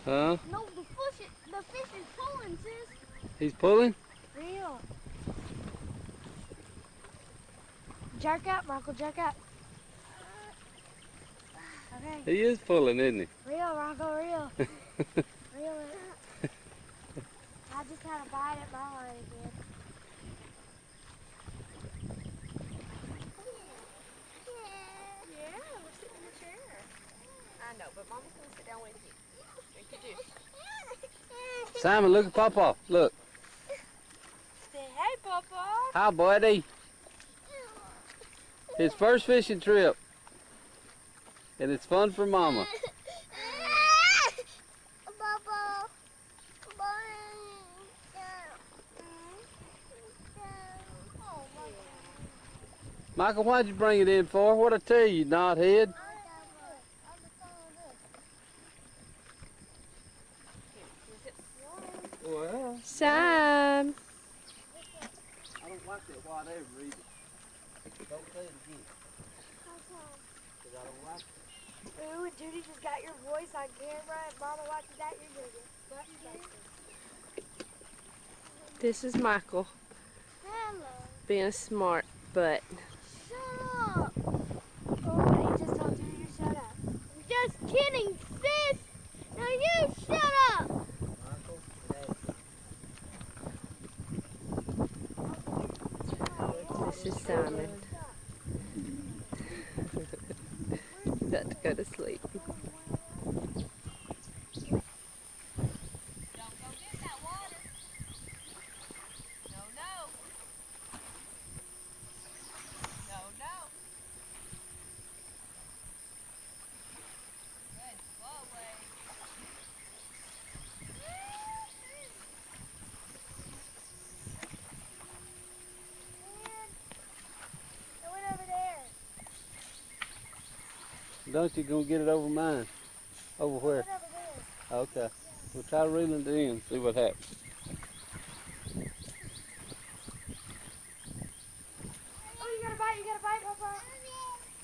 Huh? No, the fish is pulling, sis. He's pulling? Real. Jerk up, Michael, jerk up. Okay. He is pulling, isn't he? Real, Rocco, real. Real. I just had a bite at my line again. Yeah, we're sitting in the chair. I know, but Mama's going to sit down with you. Drink your juice. Simon, look at Papa. Look. Say hey, Papa. Hi, buddy. His first fishing trip. And it's fun for Mama. Michael, why'd you bring it in for? What'd I tell you, knothead? Well, Sam. I don't like that whatever either. Don't say it again. Because I don't like it. Ooh, and Judy just got your voice on camera, and Mama watches that. You're gonna get butt. This is Michael Hello. being a smart butt. Shut up. Oh, he just told Judy to shut up. Just kidding, sis. Now you shut up. Michael, This is Simon. About to go to sleep. I went over there. don't you gonna get it over mine? Over I where? went over there. Okay. We'll try reeling it in, see what happens. Oh, you got a bite, Papa.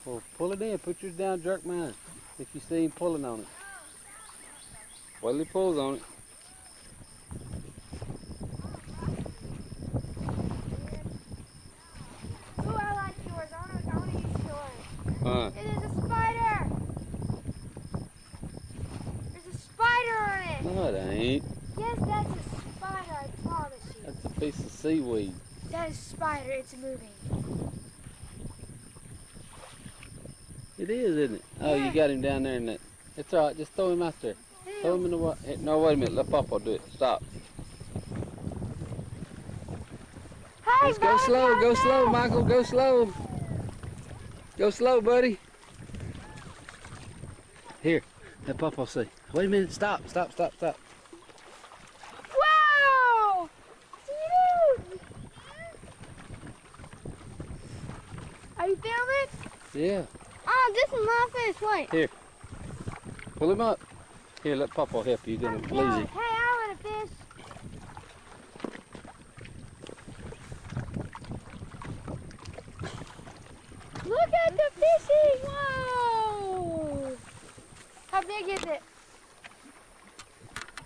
Well, pull it in. Put yours down, jerk mine. If you see him pulling on it. While he pulls on it. Ooh, I like yours. I want to use yours. It is a spider. There's a spider on it. No, it ain't. Yes, that's a spider. I promise you. That's a piece of seaweed. That is a spider. It's moving. It is, isn't it? Oh, Yeah. you got him down there in that. It's all right. Just throw him out there. Throw him in the water. No, wait a minute. Let Papa do it. Stop. Hey, Let's go slow. Go slow, Michael. Go slow. Go slow, buddy. Here. Let Papa see. Wait a minute. Stop. Stop. Stop. Stop. Wow! Dude! Are you filming? Yeah. Oh, this is my fish. Wait. Here. Pull him up. Here, let Papa help you. You're gonna lose him. Hey, I want a fish. Look at the fishy! Whoa! How big is it?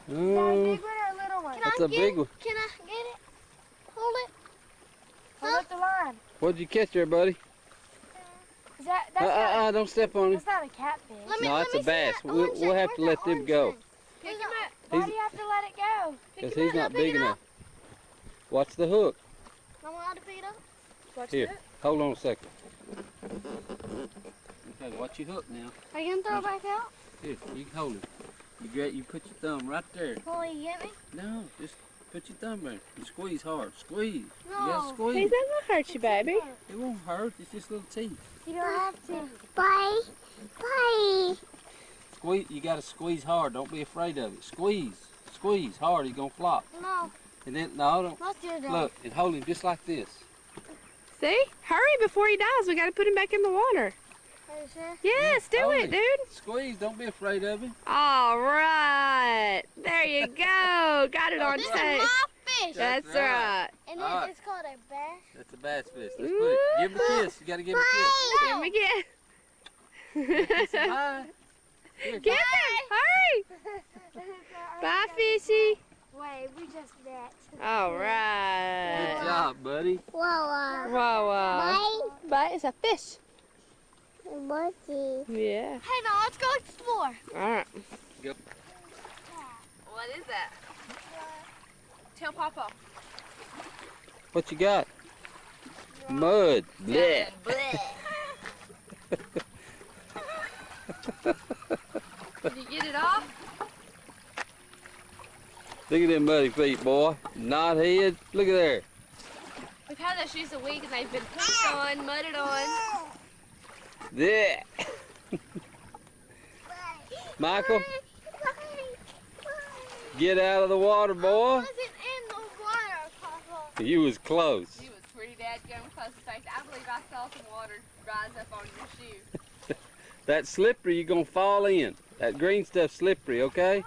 Is that a big one or a little one? That's a big one. Can I get it? Hold it. Hold up the line. What'd you catch there, buddy? Is that's Don't step on him. that's not a catfish. No, that's a bass. We'll have to let them go. Why do you have to let it go? Because he's not big enough. Watch the hook. I'm allowed to pick it up? Watch Here, it. hold on a second. Okay, watch your hook now. Are you going to throw it back out? Here, you can hold it. You put your thumb right there. Will you get me? No, just put your thumb there and squeeze hard. Squeeze. No. You gotta He's squeeze. not gonna hurt you, baby. It won't hurt. It's just little teeth. You don't have to. Bye. Bye. Squeeze. You gotta squeeze hard. Don't be afraid of it. Squeeze. Squeeze hard. He's gonna flop. No. And then no, don't. Let's do it. Look and hold him just like this. See? Hurry before he dies. We gotta put him back in the water. Are you sure? Yes, do Hold it, him. dude. Squeeze. Don't be afraid of him. All right. There you go. Got it on This is tape. my fish. That's That's right. right. And All right. it's called a bass. That's a bass fish. Let's put it. Give him a kiss. You gotta give him a kiss. Give him again. Kiss him high. Get him! Hurry! Bye, fishy. Wait, we just met. All Good right. job, buddy. Wow. Wow. Bite is a fish. Monkey. Yeah. Hey, now let's go explore. All right. What is that? Tell Papa. What you got? Mud. Blech. Did you get it off? Look at them muddy feet, boy. Knot head. Look at there. We've had those shoes a week and they've been pooped on, mudded on. Blech. Michael, get out of the water, boy. Wasn't in the water, Papa. You was close. You was pretty dadgum close. In fact, I believe I saw some water rise up on your shoe. That slippery, you're gonna fall in. That green stuff's slippery, okay?